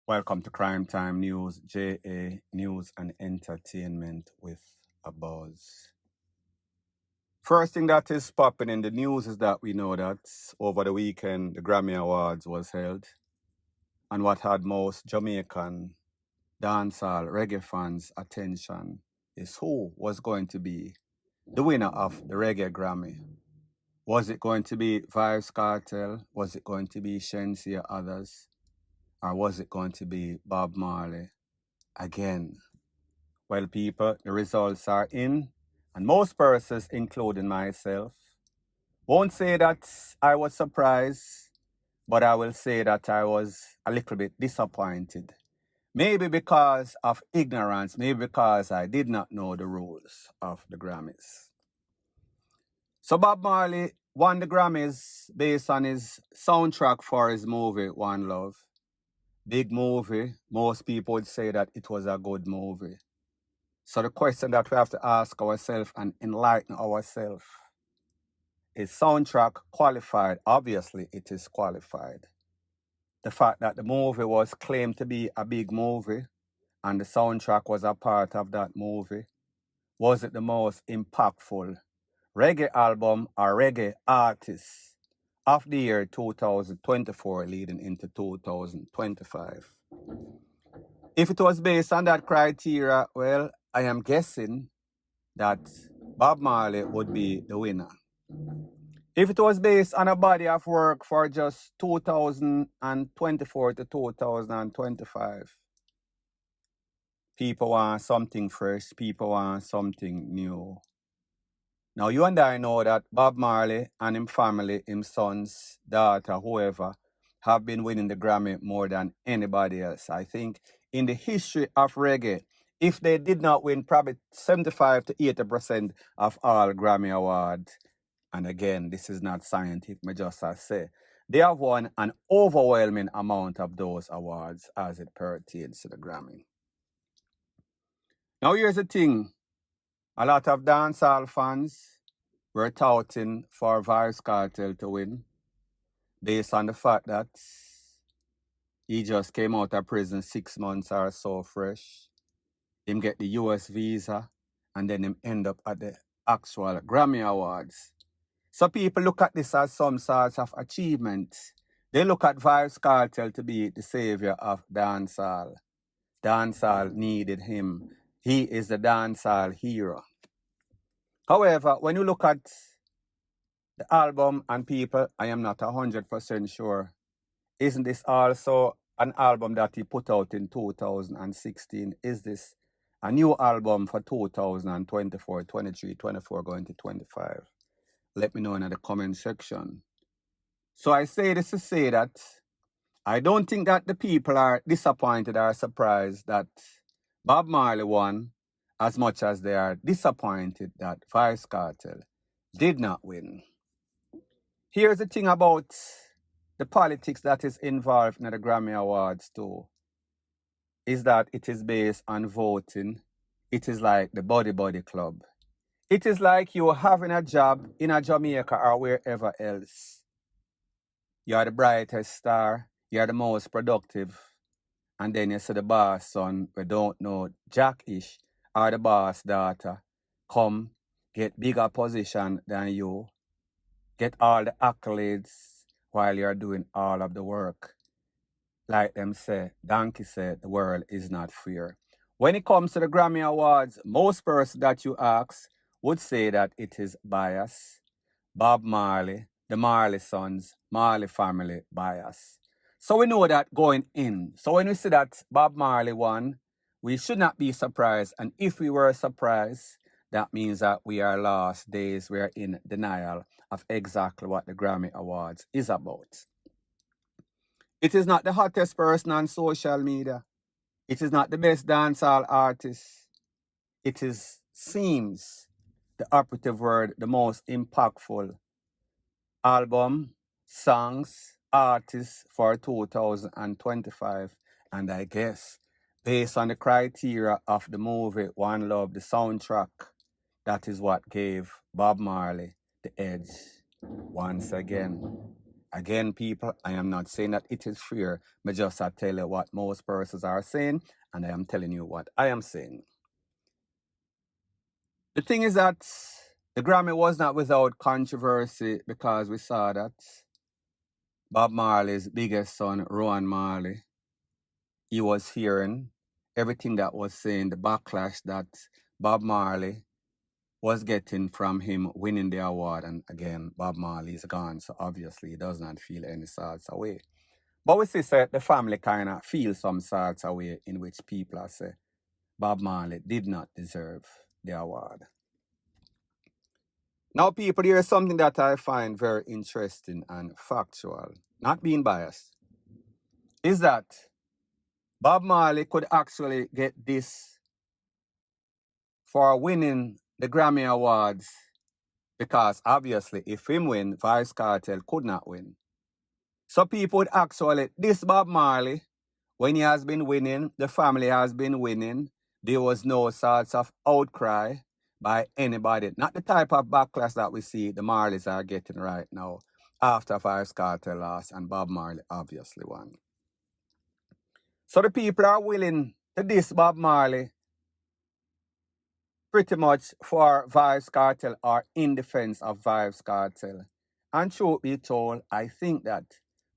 Welcome to Crime Time News, JA News and Entertainment with a buzz. First thing that is popping in the news is that we know that over the weekend the Grammy Awards was held, and what had most Jamaican dancehall reggae fans' attention is who was going to be the winner of the Reggae Grammy. Was it going to be Vybz Kartel? Was it going to be Shensi or others? Or was it going to be Bob Marley again? Well, people, the results are in, and most persons, including myself, won't say that I was surprised, but I will say that I was a little bit disappointed. Maybe because of ignorance, maybe because I did not know the rules of the Grammys. So Bob Marley won the Grammys based on his soundtrack for his movie, One Love. Big movie. Most people would say that it was a good movie. So the question that we have to ask ourselves and enlighten ourselves, is soundtrack qualified? Obviously, it is qualified. The fact that the movie was claimed to be a big movie and the soundtrack was a part of that movie, was it the most impactful reggae album or reggae artist of the year 2024 leading into 2025? If it was based on that criteria, well, I am guessing that Bob Marley would be the winner. If it was based on a body of work for just 2024 to 2025, people want something fresh, people want something new. Now, you and I know that Bob Marley and his family, his sons, daughter, whoever, have been winning the Grammy more than anybody else. I think in the history of reggae, if they did not win probably 75 to 80% of all Grammy awards, and again, this is not scientific, I just say, they have won an overwhelming amount of those awards as it pertains to the Grammy. Now, here's the thing. A lot of dancehall fans were touting for Vybz Kartel to win based on the fact that he just came out of prison 6 months or so fresh. Him get the US visa and then him end up at the actual Grammy Awards. So people look at this as some sort of achievement. They look at Vybz Kartel to be the savior of dancehall. Dancehall needed him. He is the dancehall hero. However, when you look at the album and people, I am not 100% sure. Isn't this also an album that he put out in 2016? Is this a new album for 2024, 23, 24, going to 25? Let me know in the comment section. So I say this to say that I don't think that the people are disappointed or surprised that Bob Marley won, as much as they are disappointed that Vybz Kartel did not win. Here's the thing about the politics that is involved in the Grammy Awards too, is that it is based on voting. It is like the Buddy Club. It is like you having a job in a Jamaica or wherever else. You are the brightest star, you are the most productive, and then you see the boss son, we don't know, Jack-ish, or the boss daughter, come, get bigger position than you, get all the accolades while you're doing all of the work. Like them say, Donkey said, the world is not fair. When it comes to the Grammy Awards, most persons that you ask would say that it is bias. Bob Marley, the Marley sons, Marley family bias. So we know that going in. So when we see that Bob Marley won, we should not be surprised. And if we were surprised, that means that we are lost days. We are in denial of exactly what the Grammy Awards is about. It is not the hottest person on social media. It is not the best dancehall artist. It seems the operative word, the most impactful album, songs, artists for 2025. And I guess based on the criteria of the movie One Love, the soundtrack, that is what gave Bob Marley the edge once again. Again, people, I am not saying that it is fair. I just tell you what most persons are saying, and I am telling you what I am saying. The thing is that the Grammy was not without controversy, because we saw that Bob Marley's biggest son, ROHAN Marley, he was hearing everything that was saying, the backlash that Bob Marley was getting from him winning the award. And again, Bob Marley is gone, so obviously he does not feel any sorts of way. But we see the family kind of feel some sorts of way in which people are say Bob Marley did not deserve the award. Now, people, here is something that I find very interesting and factual, not being biased, is that Bob Marley could actually get this for winning the Grammy Awards, because obviously if him win, Vybz Kartel could not win. So people would actually diss Bob Marley when he has been winning, the family has been winning. There was no sorts of outcry by anybody. Not the type of backlash that we see the Marleys are getting right now after Vybz Kartel lost and Bob Marley obviously won. So the people are willing to diss Bob Marley pretty much for Vybz Kartel or in defense of Vybz Kartel. And truth be told, I think that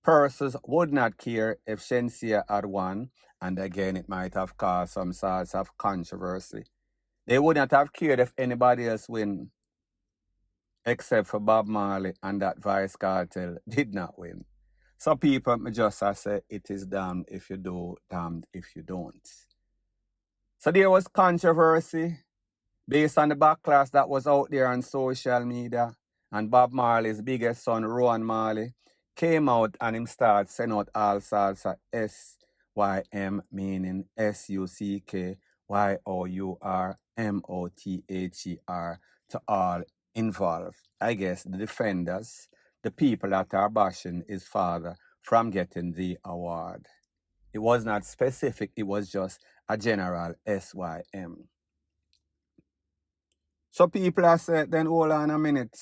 persons would not care if Shenseea had won, and again it might have caused some sorts of controversy. They would not have cared if anybody else win, except for Bob Marley, and that Vybz Kartel did not win. So people just say it is damned if you do, damned if you don't. So there was controversy based on the backlash that was out there on social media, and Bob Marley's biggest son, ROHAN Marley, came out and him started sending out all sorts of SYM, meaning SUCKYOURMOTHER, to all involved. I guess the defenders, the people that are bashing his father from getting the award. It was not specific, it was just a general SYM. So people are saying, then hold on a minute.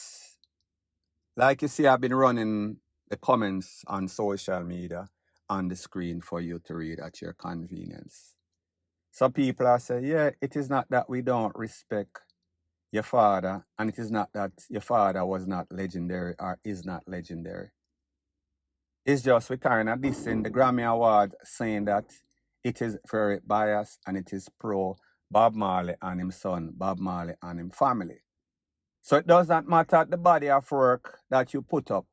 Like you see, I've been running the comments on social media on the screen for you to read at your convenience. So people are saying, yeah, it is not that we don't respect your father, and it is not that your father was not legendary or is not legendary. It's just we kind of dissing the Grammy Award, saying that it is very biased and it is pro Bob Marley and his son, Bob Marley and his family. So it does not matter the body of work that you put up.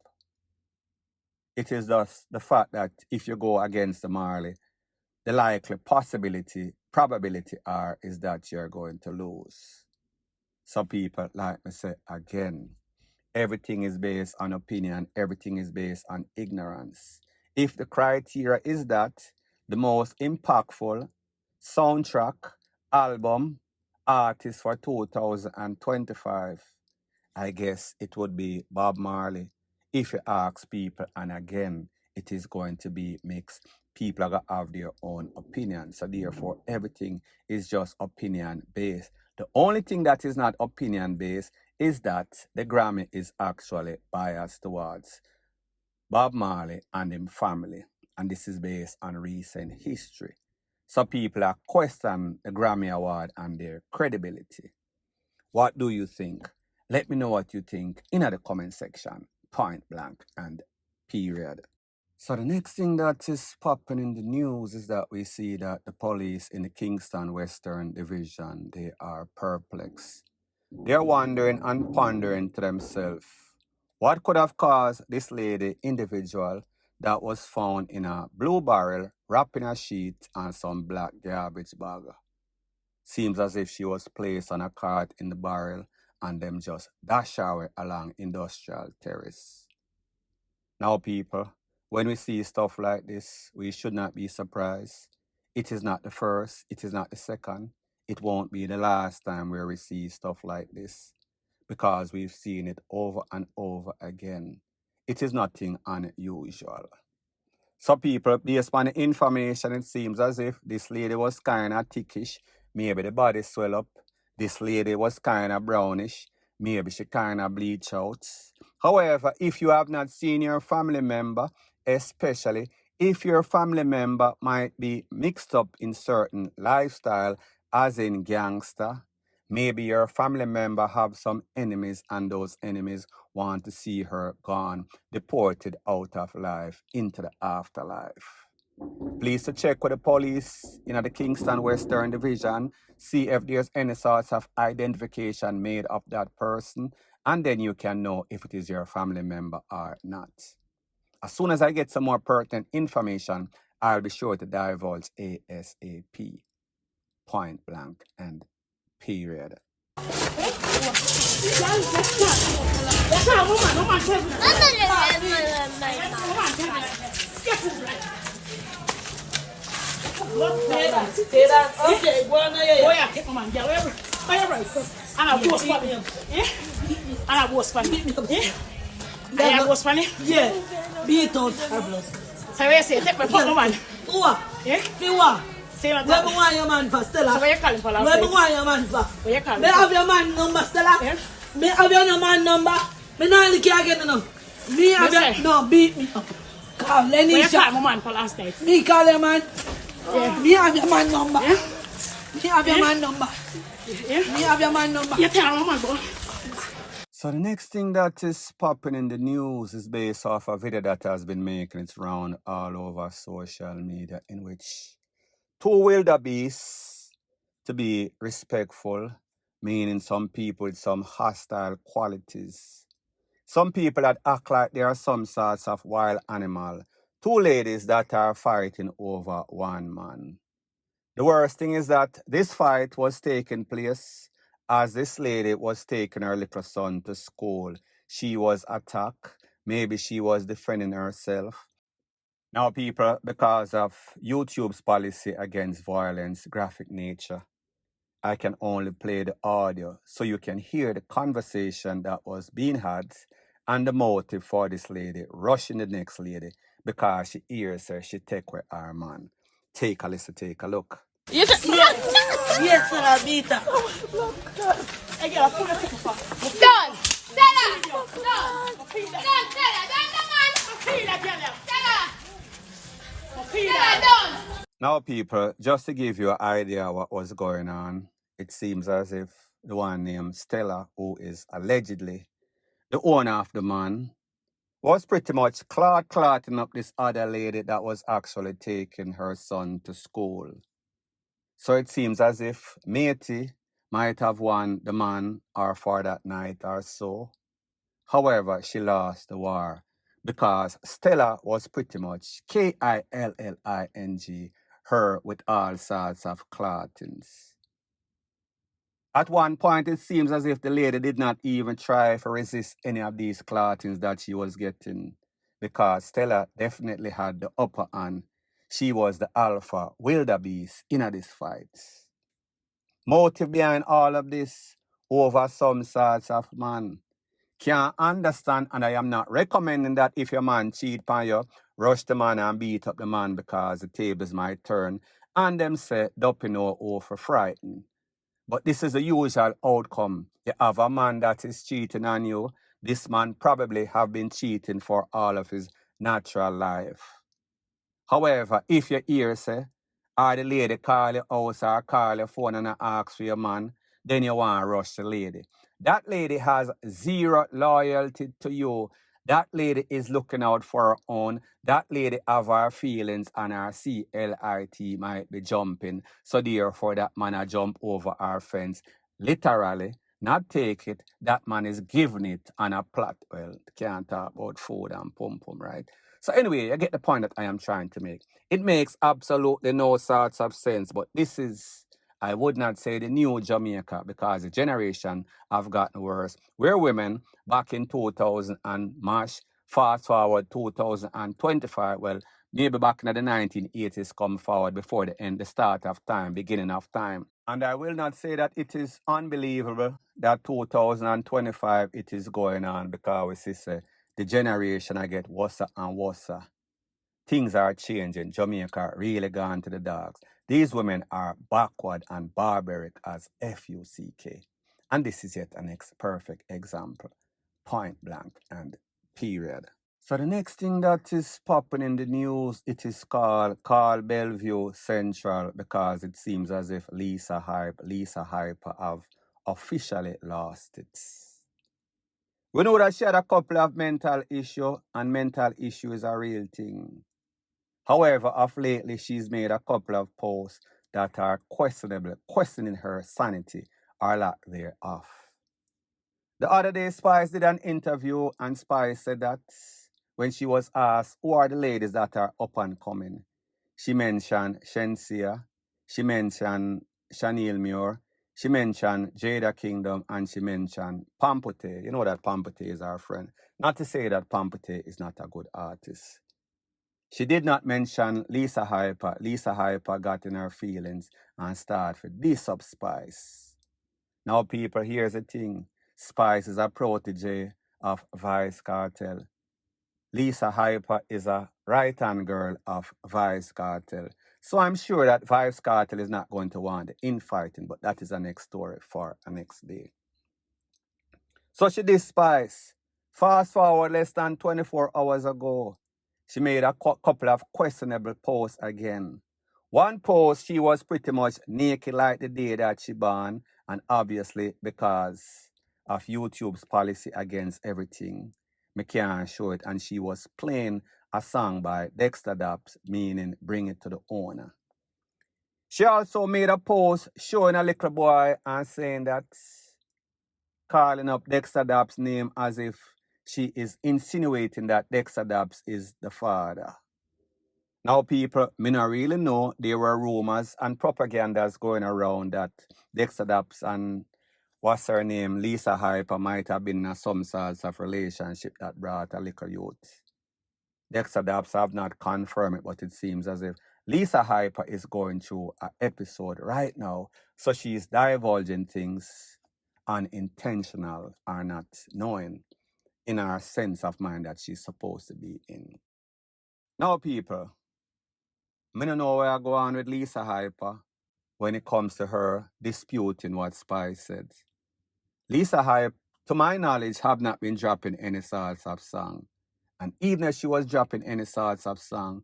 It is just the fact that if you go against the Marley, the likely probability is that you're going to lose. Some people, like me say again, everything is based on opinion, everything is based on ignorance. If the criteria is that the most impactful soundtrack, album, artist for 2025, I guess it would be Bob Marley. If you ask people, and again, it is going to be mixed. People are going to have their own opinion. So therefore, everything is just opinion based. The only thing that is not opinion based is that the Grammy is actually biased towards Bob Marley and his family. And this is based on recent history. So people are questioning the Grammy Award and their credibility. What do you think? Let me know what you think in the comment section, point blank and period. So the next thing that is popping in the news is that we see that the police in the Kingston Western Division, they are perplexed. They're wondering and pondering to themselves, what could have caused this lady individual that was found in a blue barrel wrapped in a sheet and some black garbage bag? Seems as if she was placed on a cart in the barrel and them just dash her along Industrial Terrace. Now people, when we see stuff like this, we should not be surprised. It is not the first, it is not the second, it won't be the last time where we see stuff like this, because we've seen it over and over again. It is nothing unusual. So people, based on the information, it seems as if this lady was kind of thickish. Maybe the body swell up. This lady was kind of brownish. Maybe she kind of bleach out. However, if you have not seen your family member, especially if your family member might be mixed up in certain lifestyle, as in gangster, maybe your family member have some enemies and those enemies want to see her gone, deported out of life into the afterlife. Please to check with the police in the Kingston Western Division, see if there's any sorts of identification made of that person, and then you can know if it is your family member or not. As soon as I get some more pertinent information, I'll be sure to divulge ASAP. Point blank and period. Okay, well, yeah, take my man, yeah, right. And I was funny, yeah. And I was funny, yeah. I was funny, yeah. Beat out her blood. So I say, take my man. What? Yeah. What? Say that. Where want your man for, Stella? So where you calling for? Where want your man for? Where you calling? Me have your man number, Stella. Yeah. Me have your man number. Me not can't get enough. Me have your no beat me up. Call Lenny. Where you call my man for last night? Me call your man. Yeah. Me have your man number. Yeah. Me have your man number. Yeah. Me have your man number. You tell my man, boy. So the next thing that is popping in the news is based off a video that has been making its round all over social media, in which two wildebeests, to be respectful, meaning some people with some hostile qualities, some people that act like they are some sorts of wild animal, two ladies that are fighting over one man. The worst thing is that this fight was taking place as this lady was taking her little son to school. She was attacked. Maybe she was defending herself. Now, people, because of YouTube's policy against violence, graphic nature, I can only play the audio so you can hear the conversation that was being had and the motive for this lady rushing the next lady because she hears her, she take with her man. Take a listen, take a look. Yes, sir, Beta. I get a full of ticket for. Done! Stella! Done! Stella! Done! Now, people, just to give you an idea what was going on, it seems as if the one named Stella, who is allegedly the owner of the man, was pretty much clotting up this other lady that was actually taking her son to school. So it seems as if Matey might have won the man or for that night or so. However, she lost the war because Stella was pretty much killing her with all sorts of clottings. At one point, it seems as if the lady did not even try to resist any of these clottings that she was getting because Stella definitely had the upper hand. She was the alpha wildebeest in this fight. Motive behind all of this over some sorts of man. Can't understand, and I am not recommending that if your man cheat on you, rush the man and beat up the man because the tables might turn and them say, "Don't know over frightened." But this is the usual outcome. You have a man that is cheating on you. This man probably have been cheating for all of his natural life. However, if you hear say, or the lady call your house or call your phone and ask for your man, then you want to rush the lady. That lady has zero loyalty to you. That lady is looking out for her own. That lady have her feelings and her CLIT might be jumping. So therefore that man a jump over our fence. Literally, not take it. That man is giving it on a plot. Well, can't talk about food and pum-pum, right? So anyway, I get the point that I am trying to make. It makes absolutely no sorts of sense, but this is, I would not say the new Jamaica because the generation have gotten worse. We're women back in 2000 and mash, fast forward 2025, well, maybe back in the 1980s come forward before the end, the start of time, beginning of time. And I will not say that it is unbelievable that 2025 it is going on because we see the generation I get worse and worse. Things are changing. Jamaica really gone to the dogs. These women are backward and barbaric as FUCK. And this is yet an perfect example. Point blank and period. So the next thing that is popping in the news, it is called Call Bellevue Central, because it seems as if Lisa Hyper have officially lost it. We know that she had a couple of mental issues, and mental issue is a real thing. However, of lately, she's made a couple of posts that are questionable, questioning her sanity or lack thereof. The other day, Spice did an interview, and Spice said that when she was asked who are the ladies that are up and coming, she mentioned Shensia, she mentioned Chanel Muir, she mentioned Jada Kingdom, and she mentioned Pampute. You know that Pampute is our friend. Not to say that Pampute is not a good artist. She did not mention Lisa Hyper. Lisa Hyper got in her feelings and started for diss up Spice. Now, people, here's the thing. Spice is a protege of Vice Cartel. Lisa Hyper is a right-hand girl of Vice Cartel. So I'm sure that Vice Cartel is not going to want the infighting, but that is a next story for a next day. So she did Spice. Fast forward less than 24 hours ago, she made a couple of questionable posts again. One post, she was pretty much naked like the day that she born, and obviously because of YouTube's policy against everything, me can't show it, and she was playing a song by Dexter Daps, meaning Bring It to the Owner. She also made a post showing a little boy and saying that, calling up Dexter Daps' name as if she is insinuating that Dexter Daps is the father. Now, people, me not really know. There were rumors and propagandas going around that Dexter Daps and what's her name, Lisa Hyper, might have been in some sorts of relationship that brought a little youth. Dexter Daps have not confirmed it, but it seems as if Lisa Hyper is going through an episode right now. So she's divulging things unintentional or not knowing in her sense of mind that she's supposed to be in. Now, people, I don't know where I go on with Lisa Hyper when it comes to her disputing what Spice said. Lisa Hyper, to my knowledge, have not been dropping any sorts of song. And even if she was dropping any sorts of song,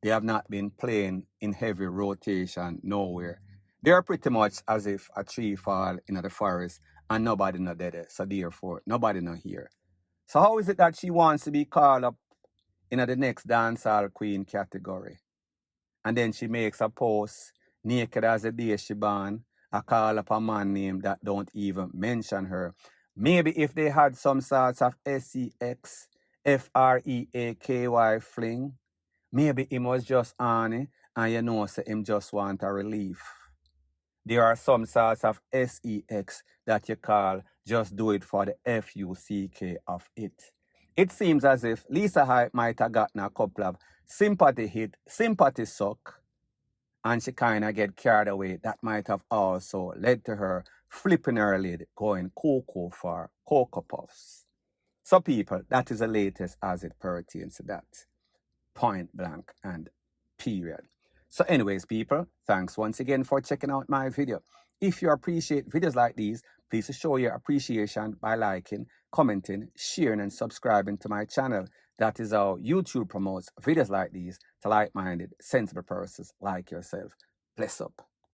they have not been playing in heavy rotation nowhere. They are pretty much as if a tree fall in the forest and nobody not there. So therefore, nobody not here. So how is it that she wants to be called up in the next dancehall queen category? And then she makes a post naked as the day she born, a call up a man name that don't even mention her. Maybe if they had some sorts of SEXFREAKY fling, maybe him was just on it, and you know, say him just want a relief. There are some sorts of SEX that you call just do it for the FUCK of it. It seems as if Lisa Hype might have gotten a couple of sympathy hit, sympathy suck, and she kind of get carried away. That might have also led to her flipping her lid, going cuckoo for Cocoa Puffs. So people, that is the latest as it pertains to that. Point blank and period. So anyways, people, thanks once again for checking out my video. If you appreciate videos like these, please show your appreciation by liking, commenting, sharing, and subscribing to my channel. That is how YouTube promotes videos like these to like-minded, sensible persons like yourself. Bless up.